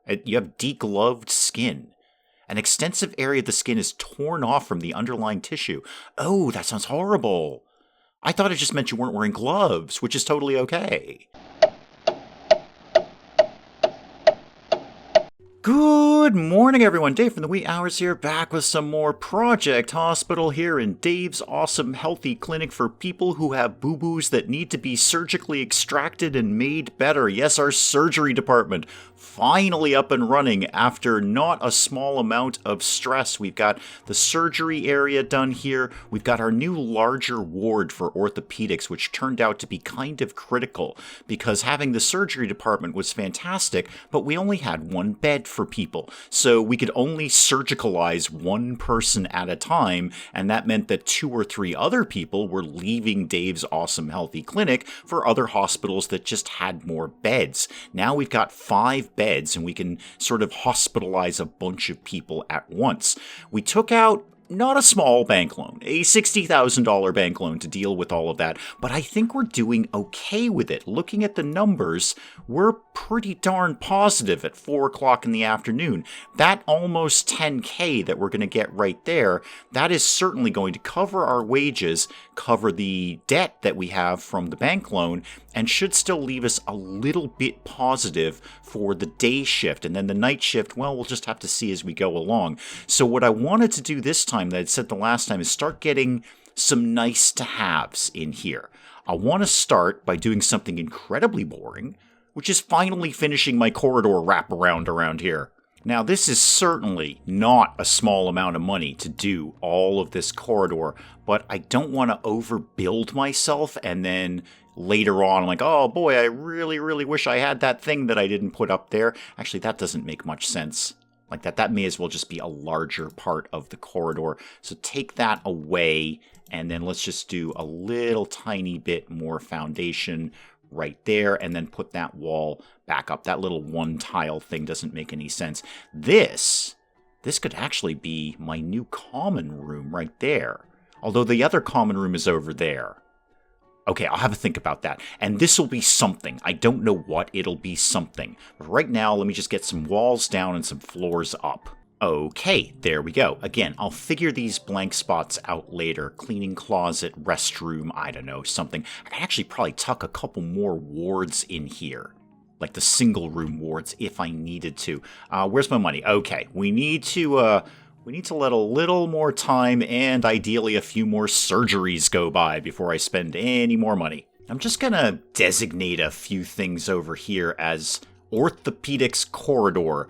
You have degloved skin. An extensive area of the skin is torn off from the underlying tissue. Oh, that sounds horrible. I thought it just meant you weren't wearing gloves, which is totally okay. Good morning, everyone. Dave from the wee hours here, back with some more Project Hospital here in Dave's awesome healthy clinic for people who have boo-boos that need to be surgically extracted and made better. Yes, our surgery department finally up and running after not a small amount of stress. We've got the surgery area done here. We've got our new larger ward for orthopedics, which turned out to be kind of critical because having the surgery department was fantastic, but we only had one bed for people. So we could only surgicalize one person at a time, and that meant that 2 or 3 other people were leaving Dave's awesome healthy clinic for other hospitals that just had more beds. Now we've got 5 beds, and we can sort of hospitalize a bunch of people at once. We took out not a small bank loan, a $60,000 bank loan to deal with all of that, but I think we're doing okay with it. Looking at the numbers, we're pretty darn positive at 4 o'clock in the afternoon. That almost $10K that we're going to get right there, that is certainly going to cover our wages, cover the debt that we have from the bank loan, and should still leave us a little bit positive for the day shift. And then the night shift, well, we'll just have to see as we go along. So what I wanted to do this time that I said the last time is start getting some nice to haves in here. I want to start by doing something incredibly boring, which is finally finishing my corridor wraparound around here. Now, this is certainly not a small amount of money to do all of this corridor, but I don't want to overbuild myself and then later on I'm like, oh boy, I really, really wish I had that thing that I didn't put up there. Actually, that doesn't make much sense. Like that may as well just be a larger part of the corridor. So take that away, and then let's just do a little tiny bit more foundation right there, and then put that wall back up. That little one tile thing doesn't make any sense. This could actually be my new common room right there. Although the other common room is over there. Okay, I'll have a think about that. And this will be something. I don't know what, it'll be something. But right now, let me just get some walls down and some floors up. Okay, there we go. Again, I'll figure these blank spots out later. Cleaning closet, restroom, I don't know, something. I could actually probably tuck a couple more wards in here. Like the single room wards if I needed to. Where's my money? Okay, we need to let a little more time and ideally a few more surgeries go by before I spend any more money. I'm just gonna designate a few things over here as orthopedics corridor,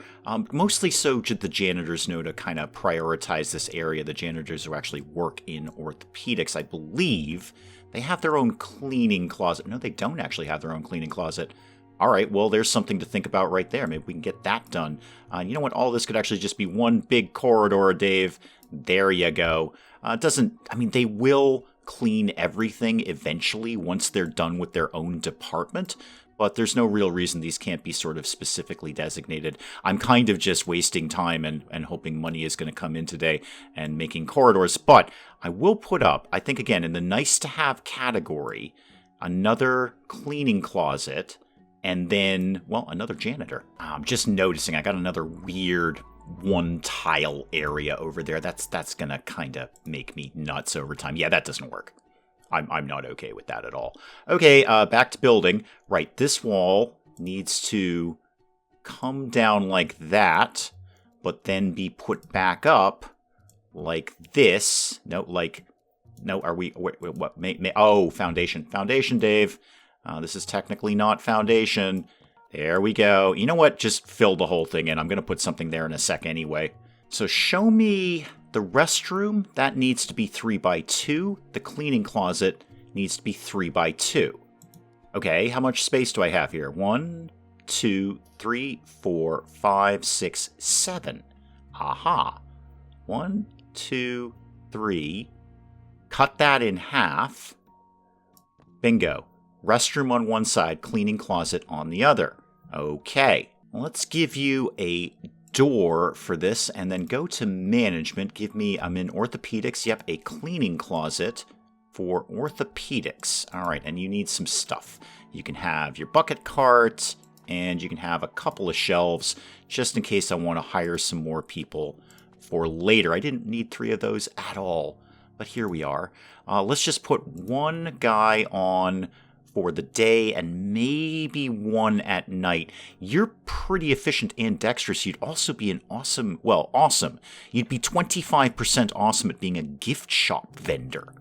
mostly so should the janitors know to kind of prioritize this area. The janitors who actually work in orthopedics, I believe, they have their own cleaning closet. No, they don't actually have their own cleaning closet. All right, well, there's something to think about right there. Maybe we can get that done. You know what? All this could actually just be one big corridor, Dave. There you go. They will clean everything eventually once they're done with their own department, but there's no real reason these can't be sort of specifically designated. I'm kind of just wasting time and hoping money is going to come in today and making corridors, but I will put up, I think, again, in the nice-to-have category, another cleaning closet, and then, well, another janitor. I'm just noticing I got another weird one tile area over there. That's gonna kind of make me nuts over time. Yeah, that doesn't work. I'm not okay with that at all. Okay, back to building. Right, this wall needs to come down like that, but then be put back up like this. Foundation. Foundation, Dave. This is technically not foundation. There we go. You know what? Just fill the whole thing in. I'm going to put something there in a sec anyway. So show me the restroom. That needs to be 3x2. The cleaning closet needs to be 3x2. Okay, how much space do I have here? 1, 2, 3, 4, 5, 6, 7. Aha. 1, 2, 3. Cut that in half. Bingo. Restroom on one side, cleaning closet on the other. Okay, let's give you a door for this and then go to management. I'm in orthopedics. Yep, a cleaning closet for orthopedics. All right, and you need some stuff. You can have your bucket cart, And you can have a couple of shelves just in case I want to hire some more people for later. I didn't need 3 of those at all, but here we are. Let's just put 1 guy on for the day and maybe 1 at night. You're pretty efficient and dexterous. You'd also be an awesome. You'd be 25% awesome at being a gift shop vendor.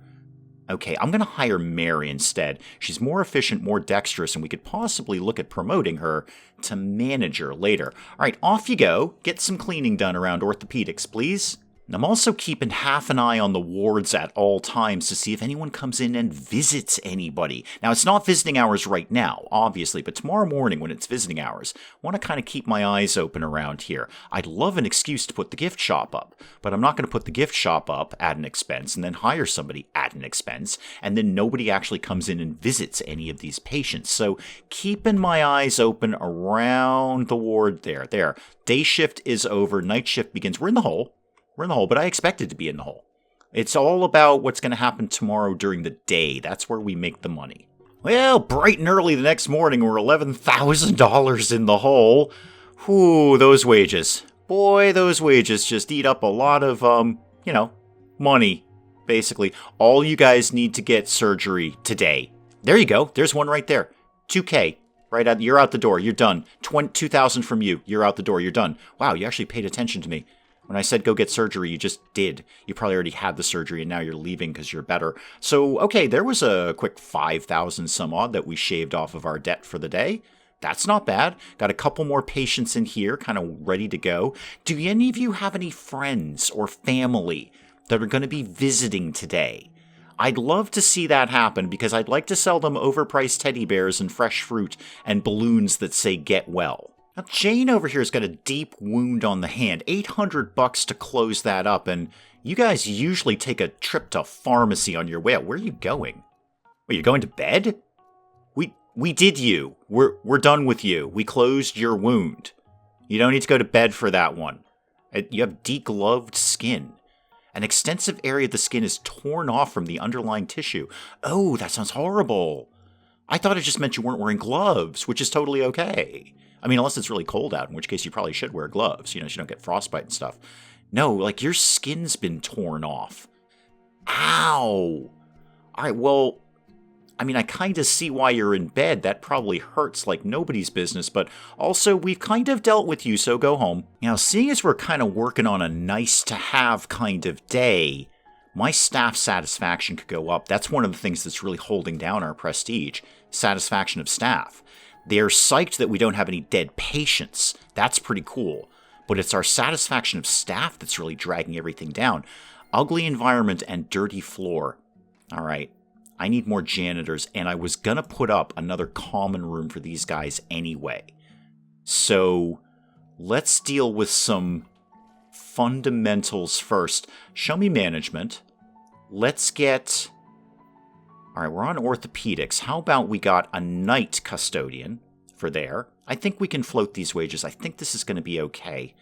Okay, I'm going to hire Mary instead. She's more efficient, more dexterous, and we could possibly look at promoting her to manager later. All right, off you go. Get some cleaning done around orthopedics, please. And I'm also keeping half an eye on the wards at all times to see if anyone comes in and visits anybody. Now, it's not visiting hours right now, obviously, but tomorrow morning when it's visiting hours, I want to kind of keep my eyes open around here. I'd love an excuse to put the gift shop up, but I'm not going to put the gift shop up at an expense and then hire somebody at an expense, and then nobody actually comes in and visits any of these patients. So keeping my eyes open around the ward there. There. Day shift is over. Night shift begins. We're in the hole. We're in the hole, but I expected to be in the hole. It's all about what's going to happen tomorrow during the day. That's where we make the money. Well, bright and early the next morning, we're $11,000 in the hole. Whew, those wages. Boy, those wages just eat up a lot of, money, basically. All you guys need to get surgery today. There you go. There's one right there. $2K. Right out. You're out the door. You're done. $2,000 from you. You're out the door. You're done. Wow, you actually paid attention to me. When I said go get surgery, you just did. You probably already had the surgery and now you're leaving because you're better. So, okay, there was a quick 5,000 some odd that we shaved off of our debt for the day. That's not bad. Got a couple more patients in here, kind of ready to go. Do any of you have any friends or family that are going to be visiting today? I'd love to see that happen because I'd like to sell them overpriced teddy bears and fresh fruit and balloons that say get well. Now, Jane over here has got a deep wound on the hand. $800 to close that up, and you guys usually take a trip to pharmacy on your way out. Where are you going? Are you going to bed? We did you. We're done with you. We closed your wound. You don't need to go to bed for that one. You have degloved skin. An extensive area of the skin is torn off from the underlying tissue. Oh, that sounds horrible. I thought it just meant you weren't wearing gloves, which is totally okay. I mean, unless it's really cold out, in which case you probably should wear gloves, so you don't get frostbite and stuff. No, like your skin's been torn off. Ow! All right, well, I mean, I kind of see why you're in bed. That probably hurts like nobody's business, but also we've kind of dealt with you, so go home. Now, seeing as we're kind of working on a nice-to-have kind of day, my staff satisfaction could go up. That's one of the things that's really holding down our prestige, satisfaction of staff. They're psyched that we don't have any dead patients. That's pretty cool. But it's our satisfaction of staff that's really dragging everything down. Ugly environment and dirty floor. All right. I need more janitors, and I was going to put up another common room for these guys anyway. So let's deal with some fundamentals first. Show me management. Let's get... All right, we're on orthopedics. How about we got a night custodian for there? I think we can float these wages. I think this is going to be okay.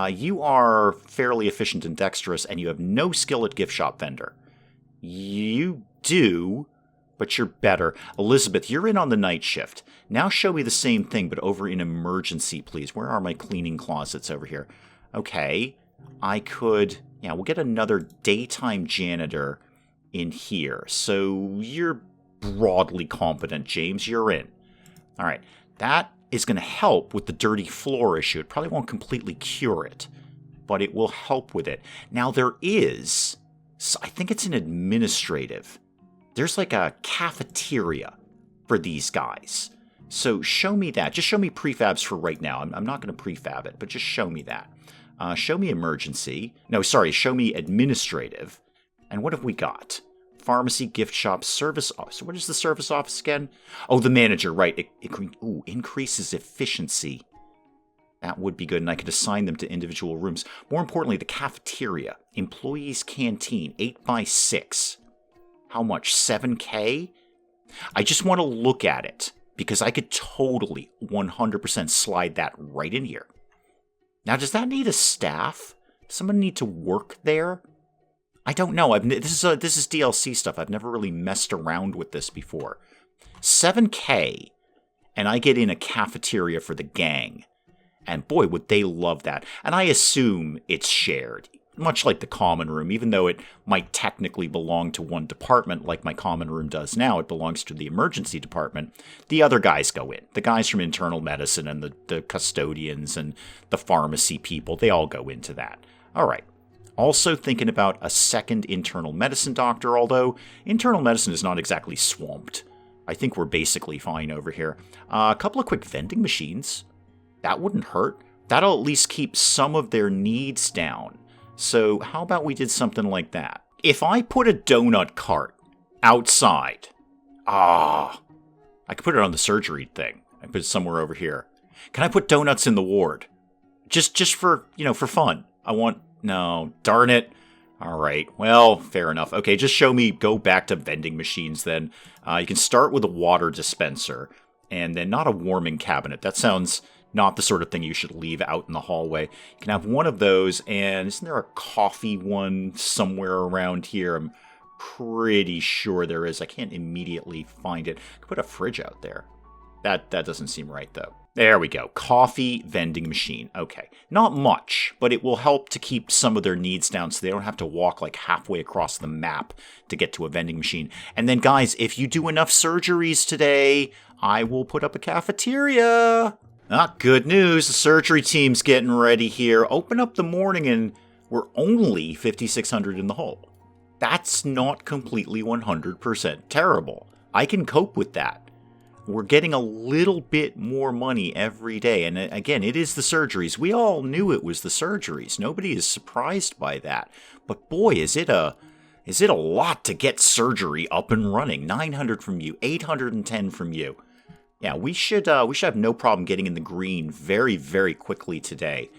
You are fairly efficient and dexterous, and you have no skill at gift shop vendor. You do, but you're better. Elizabeth, you're in on the night shift. Now show me the same thing, but over in emergency, please. Where are my cleaning closets over here? Okay, I could... Yeah, we'll get another daytime janitor in here. So you're broadly competent, James. You're in. All right. That is going to help with the dirty floor issue. It probably won't completely cure it, but it will help with it. Now, there is, I think it's an administrative. There's like a cafeteria for these guys. So show me that. Just show me prefabs for right now. I'm not going to prefab it, but just show me that. Show me emergency. No, sorry. Show me administrative. And what have we got? Pharmacy, gift shop, service office. What is the service office again? Oh, the manager, right. Increases efficiency. That would be good, and I could assign them to individual rooms. More importantly, the cafeteria. Employees' canteen, 8x6. How much? 7K? I just want to look at it, because I could totally 100% slide that right in here. Now, does that need a staff? Does someone need to work there? I don't know. This is DLC stuff. I've never really messed around with this before. 7K, and I get in a cafeteria for the gang. And boy, would they love that. And I assume it's shared, much like the common room, even though it might technically belong to one department like my common room does now. It belongs to the emergency department. The other guys go in. The guys from internal medicine and the custodians and the pharmacy people, they all go into that. All right. Also thinking about a second internal medicine doctor, although internal medicine is not exactly swamped. I think we're basically fine over here. A couple of quick vending machines. That wouldn't hurt. That'll at least keep some of their needs down. So how about we did something like that? If I put a donut cart outside, I could put it on the surgery thing. I put it somewhere over here. Can I put donuts in the ward? Just for, for fun. No, darn it. All right, well, fair enough. Okay, just show me, go back to vending machines then. You can start with a water dispenser, and then not a warming cabinet. That sounds not the sort of thing you should leave out in the hallway. You can have one of those, and isn't there a coffee one somewhere around here? I'm pretty sure there is. I can't immediately find it. I could put a fridge out there. That doesn't seem right, though. There we go. Coffee vending machine. Okay. Not much, but it will help to keep some of their needs down so they don't have to walk like halfway across the map to get to a vending machine. And then, guys, if you do enough surgeries today, I will put up a cafeteria. Good news. The surgery team's getting ready here. Open up the morning and we're only 5,600 in the hole. That's not completely 100% terrible. I can cope with that. We're getting a little bit more money every day. And again, it is the surgeries. We all knew it was the surgeries. Nobody is surprised by that. But boy, is it a lot to get surgery up and running. 900 from you, 810 from you. Yeah, we should have no problem getting in the green very, very quickly today.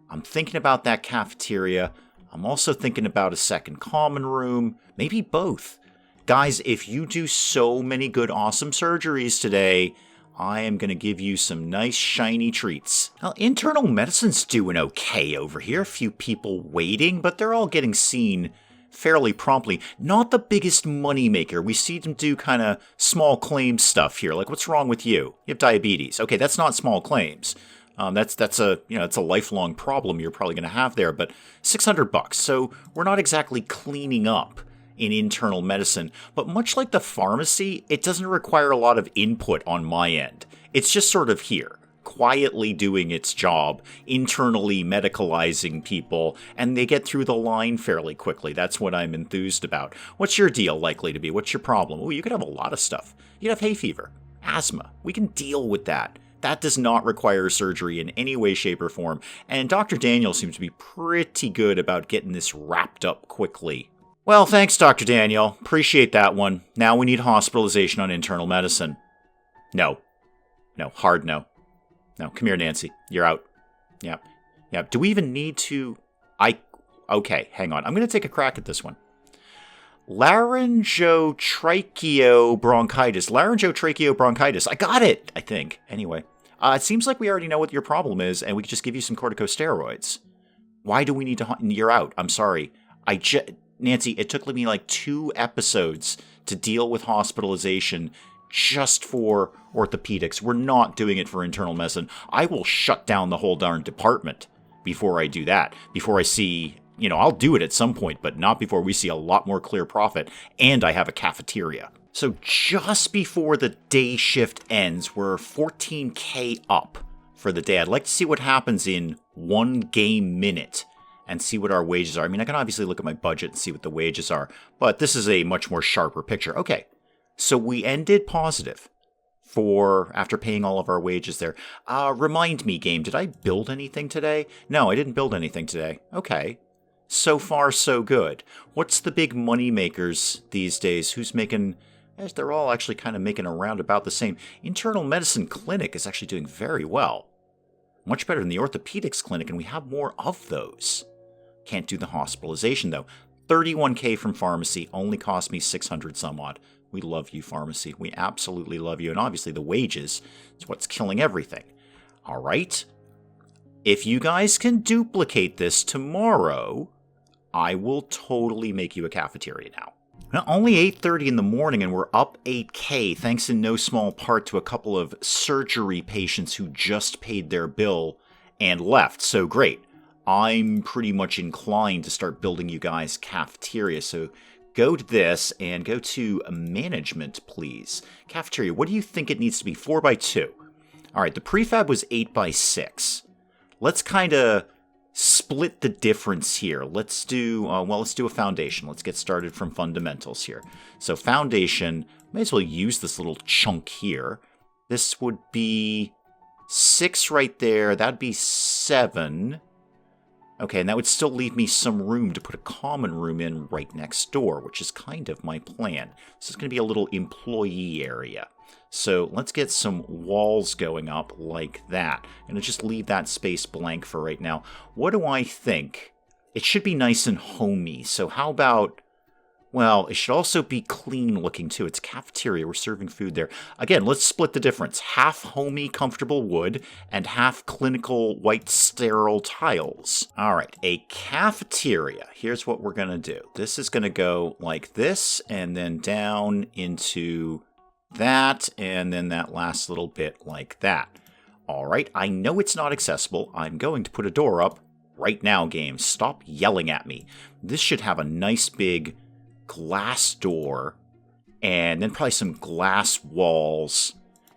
I'm thinking about that cafeteria. I'm also thinking about a second common room. Maybe both. Guys, if you do so many good, awesome surgeries today, I am going to give you some nice, shiny treats. Now, internal medicine's doing okay over here. A few people waiting, but they're all getting seen fairly promptly. Not the biggest moneymaker. We see them do kind of small claims stuff here. Like, what's wrong with you? You have diabetes. Okay, that's not small claims. That's a lifelong problem you're probably going to have there. But $600. So we're not exactly cleaning up in internal medicine, but much like the pharmacy, it doesn't require a lot of input on my end. It's just sort of here, quietly doing its job, internally medicalizing people, and they get through the line fairly quickly. That's what I'm enthused about. What's your deal likely to be? What's your problem? Oh, you could have a lot of stuff. You could have hay fever, asthma. We can deal with that. That does not require surgery in any way, shape, or form, and Dr. Daniel seems to be pretty good about getting this wrapped up quickly. Well, thanks, Dr. Daniel. Appreciate that one. Now we need hospitalization on internal medicine. No. Hard no. No, come here, Nancy. You're out. Yep. Do we even need to... Okay, hang on. I'm going to take a crack at this one. Laryngotracheobronchitis. I got it, I think. Anyway. It seems like we already know what your problem is, and we could just give you some corticosteroids. Why do we need to... You're out. I'm sorry. Nancy, it took me like 2 episodes to deal with hospitalization just for orthopedics. We're not doing it for internal medicine. I will shut down the whole darn department before I do that. Before I see, I'll do it at some point, but not before we see a lot more clear profit and I have a cafeteria. So just before the day shift ends, we're 14K up for the day. I'd like to see what happens in 1 game minute and see what our wages are. I mean, I can obviously look at my budget and see what the wages are, but this is a much more sharper picture. Okay, so we ended positive after paying all of our wages there. Remind me, game, did I build anything today? No, I didn't build anything today. Okay, so far so good. What's the big money makers these days? Who's making... They're all actually kind of making around about the same. Internal medicine clinic is actually doing very well. Much better than the orthopedics clinic, and we have more of those. Can't do the hospitalization, though. 31K from pharmacy only cost me 600 some odd. We love you, pharmacy. We absolutely love you. And obviously the wages is what's killing everything. All right. If you guys can duplicate this tomorrow, I will totally make you a cafeteria now. Well, only 8:30 in the morning and we're up 8K, thanks in no small part to a couple of surgery patients who just paid their bill and left. So great. I'm pretty much inclined to start building you guys cafeteria. So go to this and go to management, please. Cafeteria, what do you think it needs to be? 4x2. All right, the prefab was 8x6. Let's kind of split the difference here. Let's do, let's do a foundation. Let's get started from fundamentals here. So foundation, may as well use this little chunk here. This would be 6 right there. That'd be 7. Okay, and that would still leave me some room to put a common room in right next door, which is kind of my plan. This is going to be a little employee area. So let's get some walls going up like that. I'm going to just leave that space blank for right now. What do I think? It should be nice and homey. So how about, well, it should also be clean looking too. It's a cafeteria. We're serving food there. Again, let's split the difference. Half homey, comfortable wood and half clinical white sterile tiles. All right, a cafeteria. Here's what we're going to do. This is going to go like this and then down into that, and then that last little bit like that. All right, I know it's not accessible. I'm going to put a door up right now, game. Stop yelling at me. This should have a nice big glass door, and then probably some glass walls.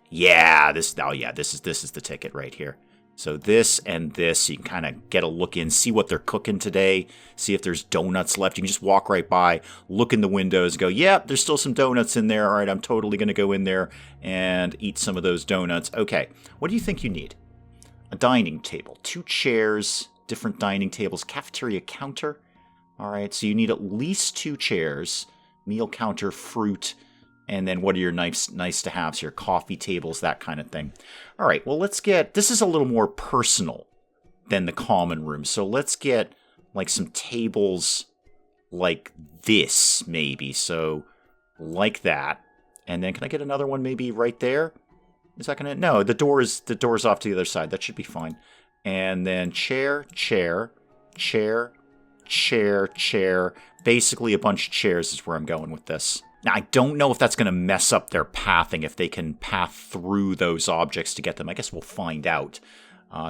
Yeah, this is the ticket right here. So this and this, you can kind of get a look in, see what they're cooking today, see if there's donuts left. You can just walk right by, look in the windows, go, yep, there's still some donuts in there. All right, I'm totally going to go in there and eat some of those donuts. Okay, what do you think you need? A dining table, 2 chairs, different dining tables, cafeteria counter. All right, so you need at least 2 chairs, meal counter, fruit, and then what are your nice to haves here? Coffee tables, that kind of thing. All right, well, let's get, this is a little more personal than the common room. So let's get like some tables like this, maybe. So like that. And then can I get another one maybe right there? Is that going to, no, the door's off to the other side. That should be fine. And then chair, chair, chair, chair, chair. Basically a bunch of chairs is where I'm going with this. Now, I don't know if that's going to mess up their pathing, if they can path through those objects to get them. I guess we'll find out.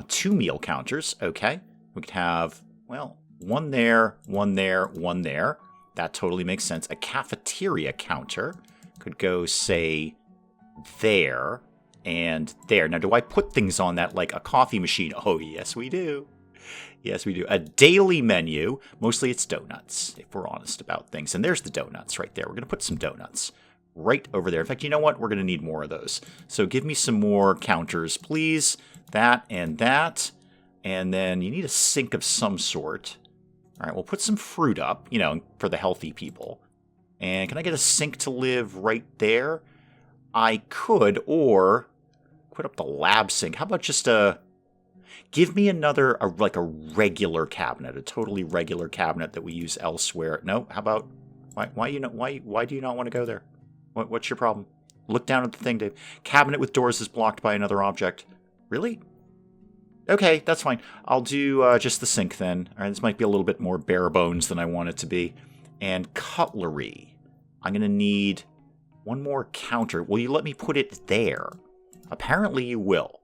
2 meal counters, okay. We could have, well, one there, one there, one there. That totally makes sense. A cafeteria counter could go, say, there and there. Now, do I put things on that like a coffee machine? Oh, yes, we do. Yes, we do. A daily menu. Mostly it's donuts, if we're honest about things. And there's the donuts right there. We're going to put some donuts right over there. In fact, you know what? We're going to need more of those. So give me some more counters, please. That and that. And then you need a sink of some sort. All right, we'll put some fruit up, you know, for the healthy people. And can I get a sink to live right there? I could, or put up the lab sink. How about just a... Give me another, like a regular cabinet, a totally regular cabinet that we use elsewhere. No, how about, why do you not want to go there? What's your problem? Look down at the thing, Dave. Cabinet with doors is blocked by another object. Really? Okay, that's fine. I'll do just the sink then. All right, this might be a little bit more bare bones than I want it to be. And cutlery. I'm going to need one more counter. Will you let me put it there? Apparently you will.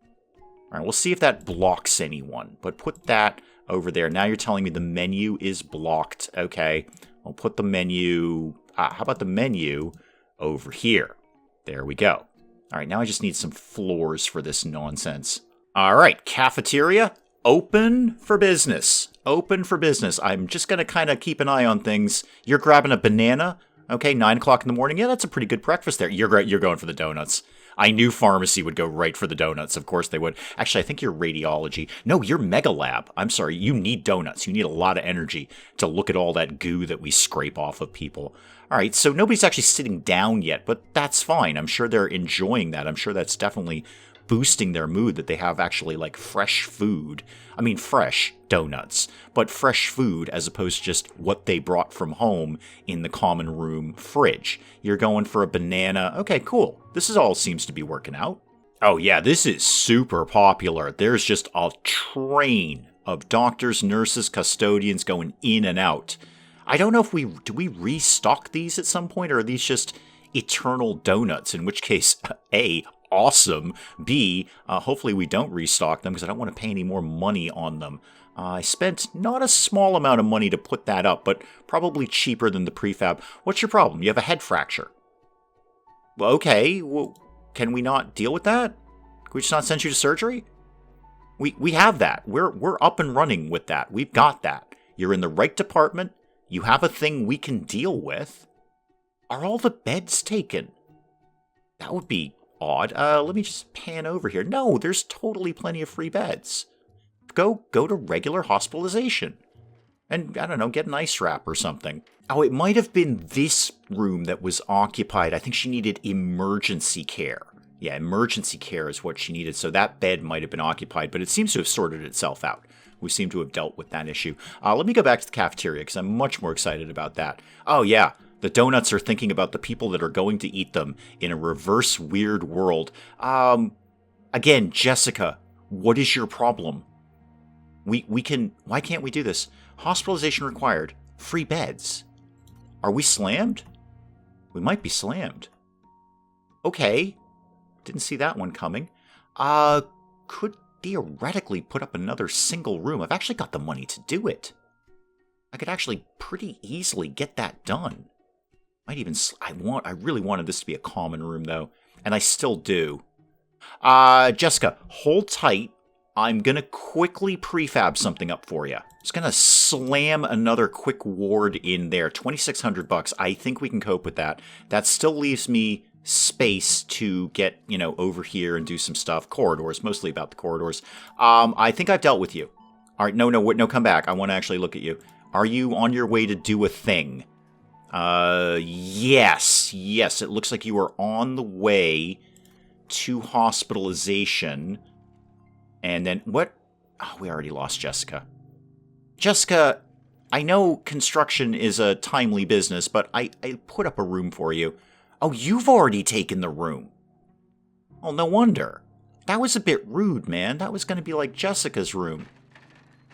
All right, we'll see if that blocks anyone, but put that over there. Now you're telling me the menu is blocked. Okay, I'll put the menu, how about the menu over here? There we go. All right, now I just need some floors for this nonsense. All right, cafeteria, open for business. Open for business. I'm just going to kind of keep an eye on things. You're grabbing a banana. Okay, 9 o'clock in the morning. Yeah, that's a pretty good breakfast there. You're going for the donuts. I knew pharmacy would go right for the donuts. Of course they would. Actually, I think you're radiology. No, you're mega lab. I'm sorry. You need donuts. You need a lot of energy to look at all that goo that we scrape off of people. All right, so nobody's actually sitting down yet, but that's fine. I'm sure they're enjoying that. I'm sure that's definitely boosting their mood that they have actually like fresh food. I mean, fresh donuts, but fresh food as opposed to just what they brought from home in the common room fridge. You're going for a banana. Okay, cool. This is all seems to be working out. Oh yeah, this is super popular. There's just a train of doctors, nurses, custodians going in and out. I don't know if do we restock these at some point, or are these just eternal donuts, in which case, A, awesome, B, hopefully we don't restock them because I don't want to pay any more money on them. I spent not a small amount of money to put that up, but probably cheaper than the prefab. What's your problem? You have a head fracture. Well, okay, well, can we not deal with that? Can we just not send you to surgery? We have that. We're up and running with that. We've got that. You're in the right department. You have a thing we can deal with. Are all the beds taken? That would be odd. Let me just pan over here. No, there's totally plenty of free beds. Go to regular hospitalization. And, I don't know, get an ice wrap or something. Oh, it might have been this room that was occupied. I think she needed emergency care. Yeah, emergency care is what she needed, so that bed might have been occupied, but it seems to have sorted itself out. We seem to have dealt with that issue. Let me go back to the cafeteria, because I'm much more excited about that. Oh, yeah, the donuts are thinking about the people that are going to eat them in a reverse weird world. Again, Jessica, what is your problem? We can... Why can't we do this? Hospitalization required. Free beds. Are we slammed? We might be slammed. Okay. Didn't see that one coming. Could theoretically put up another single room. I've actually got the money to do it. I could actually pretty easily get that done. Might even... I really wanted this to be a common room, though. And I still do. Jessica, hold tight. I'm going to quickly prefab something up for you. Just going to slam another quick ward in there. $2,600. I think we can cope with that. That still leaves me space to get, over here and do some stuff. Corridors, mostly about the corridors. I think I've dealt with you. All right, no, come back. I want to actually look at you. Are you on your way to do a thing? Yes, it looks like you are on the way to hospitalization. And then, what? Oh, we already lost Jessica. Jessica, I know construction is a timely business, but I put up a room for you. Oh, you've already taken the room. Oh, no wonder. That was a bit rude, man. That was going to be like Jessica's room.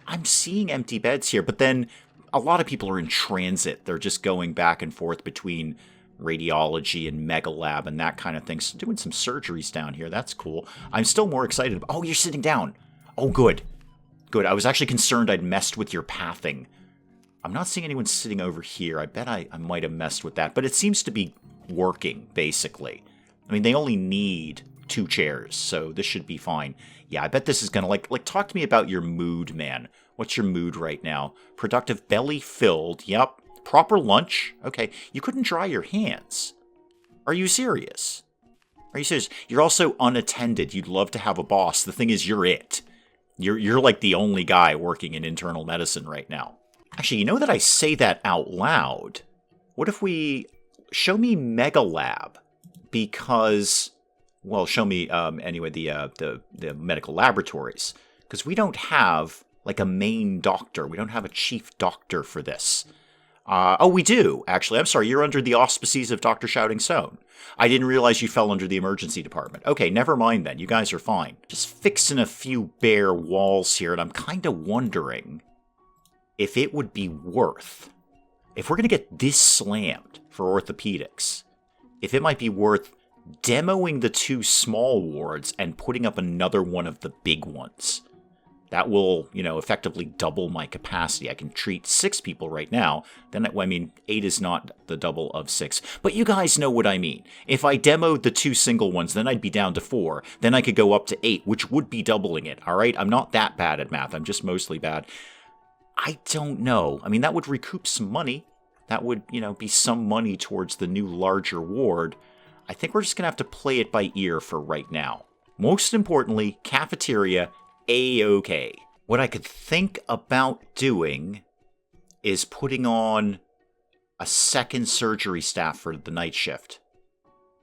I'm seeing empty beds here, but then a lot of people are in transit. They're just going back and forth between radiology and megalab and that kind of thing. So doing some surgeries down here. That's cool. I'm still more excited. Oh, you're sitting down. Oh, good. Good. I was actually concerned I'd messed with your pathing. I'm not seeing anyone sitting over here. I bet I might have messed with that. But it seems to be working, basically. I mean, they only need 2 chairs, so this should be fine. Yeah, I bet this is gonna, like, talk to me about your mood, man. What's your mood right now? Productive, belly filled. Yep. Proper lunch. Okay. You couldn't dry your hands. Are you serious? Are you serious? You're also unattended. You'd love to have a boss. The thing is, you're it. You're like the only guy working in internal medicine right now. Actually, you know that I say that out loud. What if we... Show me MEGALab, because... Well, show me, anyway, the medical laboratories. Because we don't have, like, a main doctor. We don't have a chief doctor for this. Oh, we do, actually. I'm sorry, you're under the auspices of Dr. Shouting Stone. I didn't realize you fell under the emergency department. Okay, never mind then. You guys are fine. Just fixing a few bare walls here, and I'm kind of wondering if it would be worth, if we're going to get this slammed for orthopedics, if it might be worth demoing the 2 small wards and putting up another one of the big ones. That will, effectively double my capacity. I can treat 6 people right now. Then, 8 is not the double of 6. But you guys know what I mean. If I demoed the 2 single ones, then I'd be down to 4. Then I could go up to 8, which would be doubling it, all right? I'm not that bad at math. I'm just mostly bad. I don't know. That would recoup some money. That would, be some money towards the new larger ward. I think we're just going to have to play it by ear for right now. Most importantly, cafeteria, A-okay. What I could think about doing is putting on a second surgery staff for the night shift.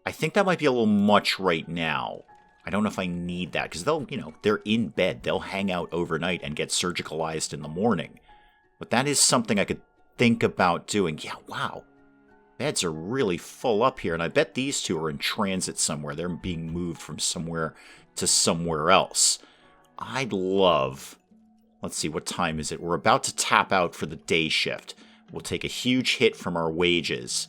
I think that might be a little much right now. I don't know if I need that, because they'll, they're in bed. They'll hang out overnight and get surgicalized in the morning. But that is something I could think about doing. Yeah, wow. Beds are really full up here, and I bet these 2 are in transit somewhere. They're being moved from somewhere to somewhere else. I'd love... Let's see, what time is it? We're about to tap out for the day shift. We'll take a huge hit from our wages.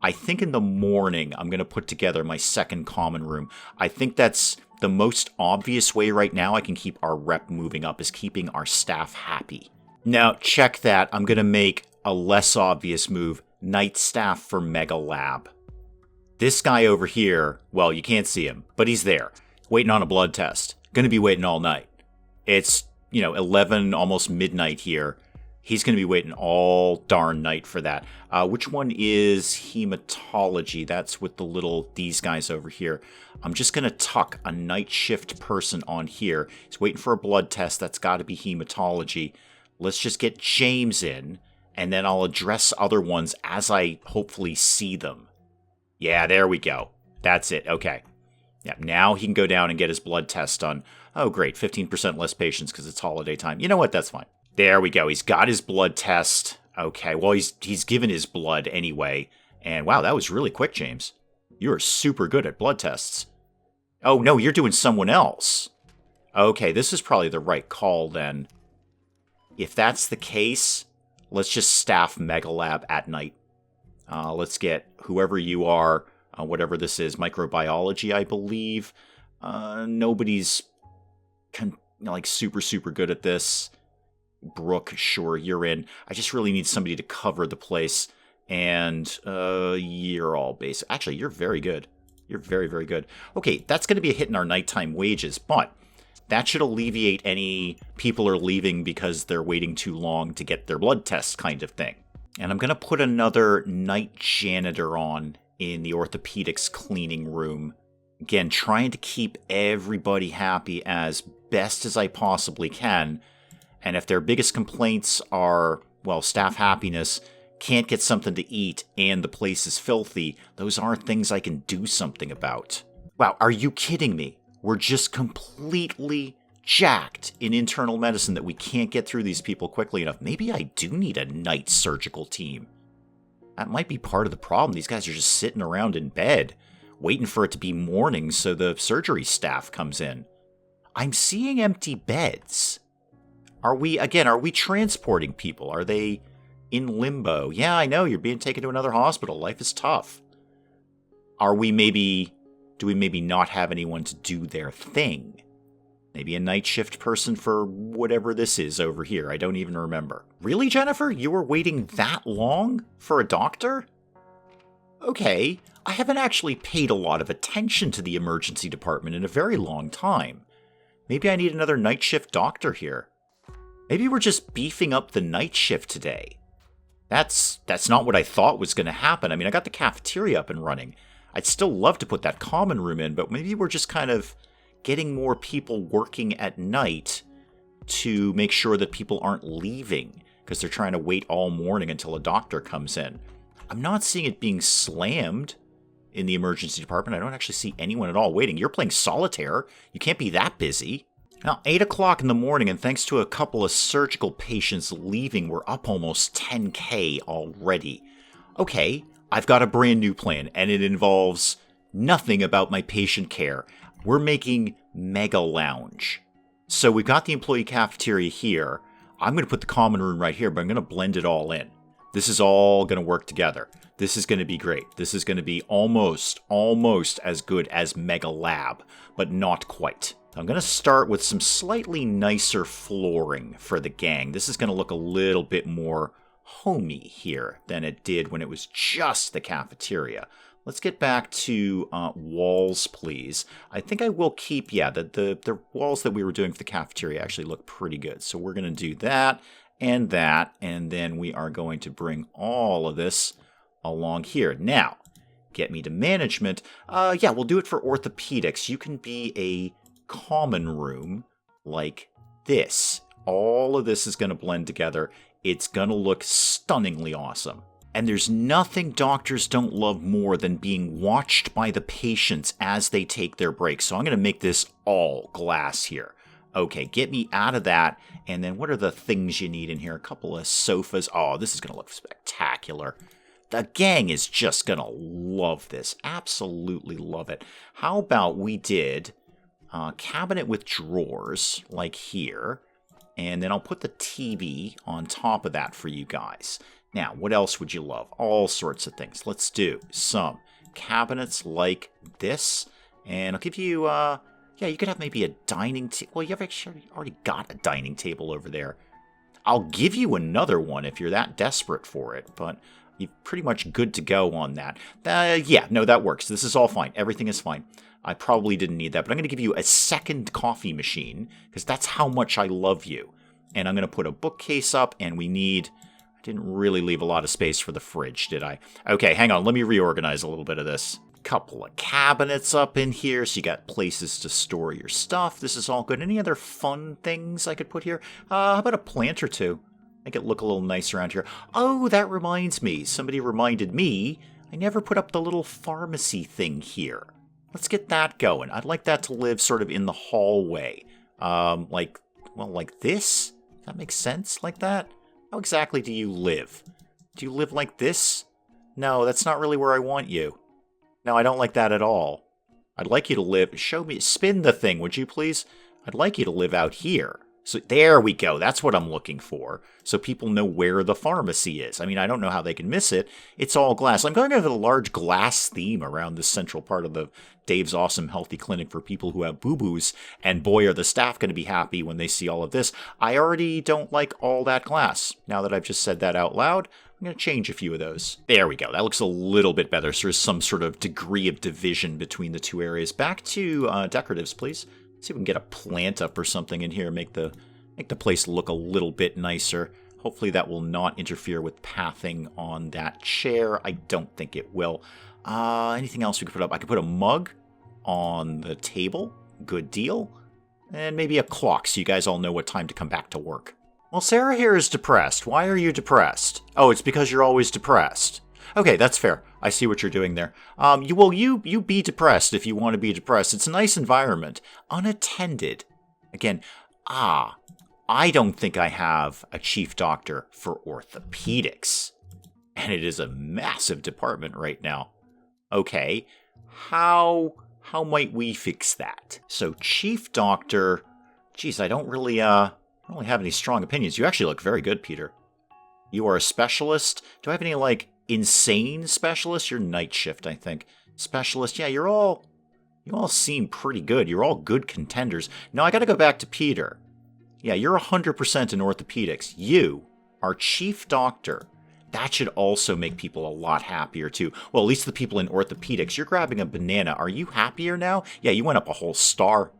I think in the morning, I'm going to put together my second common room. I think that's the most obvious way right now I can keep our rep moving up, is keeping our staff happy. Now, check that. I'm going to make a less obvious move. Night staff for Mega Lab. This guy over here, well, you can't see him, but he's there, waiting on a blood test. Going to be waiting all night. It's, 11, almost midnight here. He's going to be waiting all darn night for that. Which one is hematology? That's with these guys over here. I'm just going to tuck a night shift person on here. He's waiting for a blood test. That's got to be hematology. Let's just get James in, and then I'll address other ones as I hopefully see them. Yeah, there we go. That's it. Okay. Yeah, now he can go down and get his blood test done. Oh, great. 15% less patients because it's holiday time. You know what? That's fine. There we go. He's got his blood test. Okay, well, he's given his blood anyway. And wow, that was really quick, James. You are super good at blood tests. Oh, no, you're doing someone else. Okay, this is probably the right call then. If that's the case, let's just staff Megalab at night. Let's get whoever you are, whatever this is, microbiology, I believe. Nobody's super, super good at this. Brooke, sure, you're in. I just really need somebody to cover the place. And you're all basic. Actually, you're very good. You're very, very good. Okay, that's going to be a hit in our nighttime wages, but that should alleviate any people are leaving because they're waiting too long to get their blood tests kind of thing. And I'm going to put another night janitor on in the orthopedics cleaning room. Again, trying to keep everybody happy as best as I possibly can. And if their biggest complaints are, well, staff happiness, can't get something to eat, and the place is filthy, those aren't things I can do something about. Wow, are you kidding me? We're just completely jacked in internal medicine that we can't get through these people quickly enough. Maybe I do need a night surgical team. That might be part of the problem. These guys are just sitting around in bed, waiting for it to be morning so the surgery staff comes in. I'm seeing empty beds. Are we transporting people? Are they in limbo? Yeah, I know, you're being taken to another hospital. Life is tough. Do we maybe not have anyone to do their thing? Maybe a night shift person for whatever this is over here. I don't even remember. Really, Jennifer? You were waiting that long for a doctor? Okay, I haven't actually paid a lot of attention to the emergency department in a very long time. Maybe I need another night shift doctor here. Maybe we're just beefing up the night shift today. That's not what I thought was going to happen. I mean, I got the cafeteria up and running. I'd still love to put that common room in, but maybe we're just kind of getting more people working at night to make sure that people aren't leaving because they're trying to wait all morning until a doctor comes in. I'm not seeing it being slammed in the emergency department. I don't actually see anyone at all waiting. You're playing solitaire. You can't be that busy. Now, 8 o'clock in the morning, and thanks to a couple of surgical patients leaving, we're up almost 10K already. Okay, I've got a brand new plan, and it involves nothing about my patient care. We're making MEGALOUNGE. So we've got the employee cafeteria here. I'm going to put the common room right here, but I'm going to blend it all in. This is all going to work together. This is going to be great. This is going to be almost as good as MEGALAB, but not quite. I'm going to start with some slightly nicer flooring for the gang. This is going to look a little bit more homey here than it did when it was just the cafeteria. Let's get back to walls, please. I think I will keep, the walls that we were doing for the cafeteria actually look pretty good. So we're going to do that, and then we are going to bring all of this along here. Now, get me to management. We'll do it for orthopedics. You can be a common room like this. All of this is going to blend together. It's going to look stunningly awesome. And there's nothing doctors don't love more than being watched by the patients as they take their breaks. So I'm going to make this all glass here. Okay, get me out of that. And then what are the things you need in here? A couple of sofas. Oh, this is going to look spectacular. The gang is just going to love this. Absolutely love it. How about we did cabinet with drawers, like here, and then I'll put the TV on top of that for you guys. Now, what else would you love? All sorts of things. Let's do some cabinets like this. And I'll give you, yeah, you could have maybe a dining table. Well, you've actually already got a dining table over there. I'll give you another one if you're that desperate for it, but you're pretty much good to go on that. Yeah, no, that works. This is all fine. Everything is fine. I probably didn't need that, but I'm going to give you a second coffee machine because that's how much I love you. And I'm going to put a bookcase up, and we need... I didn't really leave a lot of space for the fridge, did I? Okay, hang on. Let me reorganize a little bit of this. Couple of cabinets up in here, so you got places to store your stuff. This is all good. Any other fun things I could put here? How about a plant or two? Make it look a little nice around here. Oh, that reminds me. Somebody reminded me I never put up the little pharmacy thing here. Let's get that going. I'd like that to live sort of in the hallway. Like this? Does that make sense? Like that? How exactly do you live? Do you live like this? No, that's not really where I want you. No, I don't like that at all. I'd like you to live... Show me... Spin the thing, would you please? I'd like you to live out here. So there we go. That's what I'm looking for. So people know where the pharmacy is. I mean, I don't know how they can miss it. It's all glass. I'm going to have a large glass theme around the central part of the Dave's Awesome Healthy Clinic for people who have boo-boos. And boy, are the staff going to be happy when they see all of this. I already don't like all that glass. Now that I've just said that out loud, I'm going to change a few of those. There we go. That looks a little bit better. So there's some sort of degree of division between the two areas. Back to decoratives, please. See if we can get a plant up or something in here, make the place look a little bit nicer. Hopefully that will not interfere with pathing on that chair. I don't think it will. Anything else we could put up? I could put a mug on the table. Good deal. And maybe a clock so you guys all know what time to come back to work. Well, Sarah here is depressed. Why are you depressed? Oh, it's because you're always depressed. Okay, that's fair. I see what you're doing there. You be depressed if you want to be depressed. It's a nice environment. Unattended. Again, I don't think I have a chief doctor for orthopedics. And it is a massive department right now. Okay, how might we fix that? So chief doctor, geez, I don't really have any strong opinions. You actually look very good, Peter. You are a specialist. Do I have any, like, insane specialists? You're night shift, I think. Specialist, yeah, you all seem pretty good. You're all good contenders. Now, I gotta go back to Peter. Yeah, you're 100% in orthopedics. You are chief doctor. That should also make people a lot happier, too. Well, at least the people in orthopedics. You're grabbing a banana. Are you happier now? Yeah, you went up a whole star.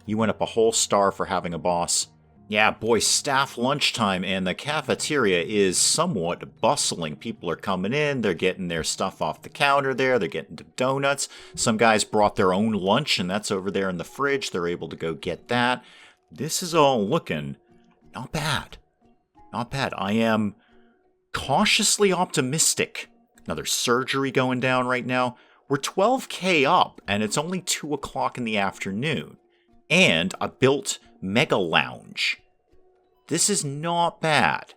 You went up a whole star for having a boss. Yeah, boy, staff lunchtime and the cafeteria is somewhat bustling. People are coming in. They're getting their stuff off the counter there. They're getting donuts. Some guys brought their own lunch, and that's over there in the fridge. They're able to go get that. This is all looking not bad. Not bad. I am cautiously optimistic. Another surgery going down right now. We're 12K up, and it's only 2 o'clock in the afternoon. And a built MEGALOUNGE. This is not bad.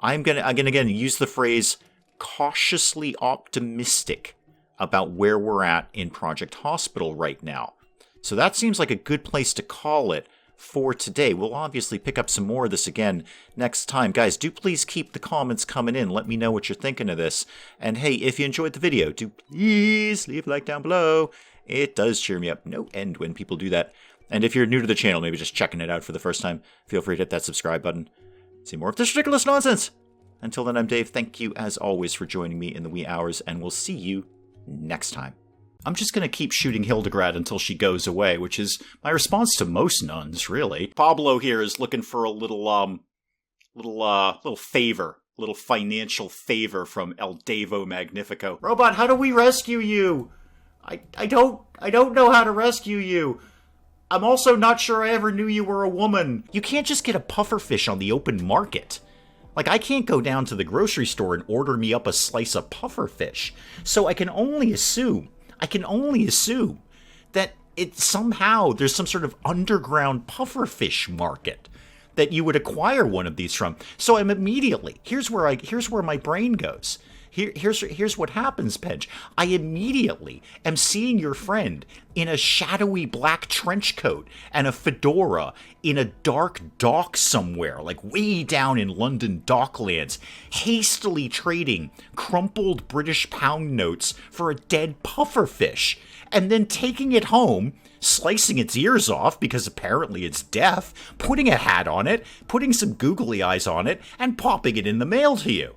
I'm gonna again use the phrase cautiously optimistic about where we're at in Project Hospital right now. So that seems like a good place to call it for today. We'll obviously pick up some more of this again next time. Guys, do please keep the comments coming in. Let me know what you're thinking of this. And hey, if you enjoyed the video, do please leave a like down below. It does cheer me up no end when people do that. And if you're new to the channel, maybe just checking it out for the first time, feel free to hit that subscribe button. See more of this ridiculous nonsense. Until then, I'm Dave. Thank you, as always, for joining me in the wee hours, and we'll see you next time. I'm just going to keep shooting Hildegard until she goes away, which is my response to most nuns, really. Pablo here is looking for a little favor, a little financial favor from El Devo Magnifico. Robot, how do we rescue you? I don't know how to rescue you. I'm also not sure I ever knew you were a woman. You can't just get a pufferfish on the open market. Like, I can't go down to the grocery store and order me up a slice of pufferfish. So I can only assume that it somehow, there's some sort of underground pufferfish market that you would acquire one of these from. So I'm immediately, here's where my brain goes. Here's what happens, Pedge. I immediately am seeing your friend in a shadowy black trench coat and a fedora in a dark dock somewhere, like way down in London Docklands, hastily trading crumpled British pound notes for a dead pufferfish, and then taking it home, slicing its ears off because apparently it's deaf, putting a hat on it, putting some googly eyes on it, and popping it in the mail to you.